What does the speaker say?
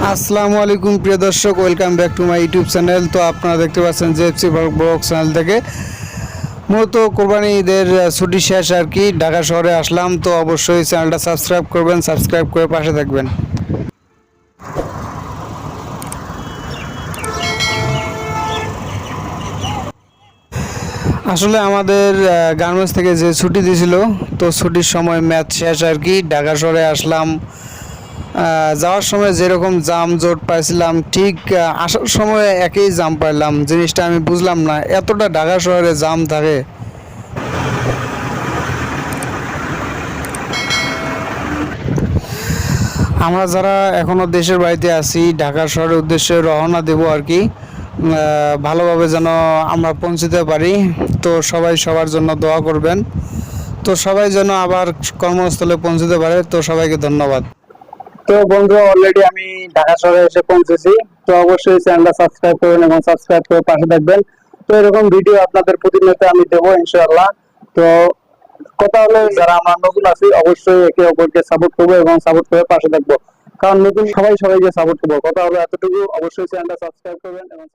আসসালামু আলাইকুম প্রিয় দর্শক, welcome back to my YouTube channel. তো আপনারা দেখতে পাচ্ছেন জেএফসি ব্লগ চ্যানেল থেকে মূলত কোরবানি ঈদের ছুটি শেষ আর কি, ঢাকা শহরে আসলাম। তো অবশ্যই চ্যানেলটা সাবস্ক্রাইব করবেন, সাবস্ক্রাইব করে পাশে থাকবেন। আসলে আমাদের গার্মেন্টস থেকে যে ছুটি দিয়েছিল, তো ছুটির সময় ম্যাচ শেষ আর কি, ঢাকা শহরে আসলাম। যাওয়ার সময় যেরকম জাম জোট পাইছিলাম, ঠিক আসার সময় একই জাম পাইলাম। জিনিসটা আমি বুঝলাম না, এতটা ঢাকা শহরে জাম থাকে। আমরা যারা এখনও দেশের বাড়িতে আছি, ঢাকা শহরের উদ্দেশ্যে রওনা দেব আর কি, ভালোভাবে যেন আমরা পৌঁছতে পারি। তো সবাই সবার জন্য দোয়া করবেন, তো সবাই যেন আবার কর্মস্থলে পৌঁছতে পারে। তো সবাইকে ধন্যবাদ। তো বন্ধুরা, অলরেডি আমি ঢাকা শহরে এসে পৌঁছেছি। তো অবশ্যই চ্যানেলটা সাবস্ক্রাইব করবেন এবং সাবস্ক্রাইব করে পাশে থাকবেন। তো এরকম ভিডিও আপনাদের প্রতিনিয়ত আমি দেবো ইনশাআল্লাহ। তো কথা হলো, যারা আমরা নতুন আছি অবশ্যই একে অপরকে সাপোর্ট করবো এবং সাপোর্ট করে পাশে থাকবো, কারণ নতুন সবাইকে সাপোর্ট করবো। কথা হলো এতটুকু, অবশ্যই চ্যানেলটা সাবস্ক্রাইব করবেন এবং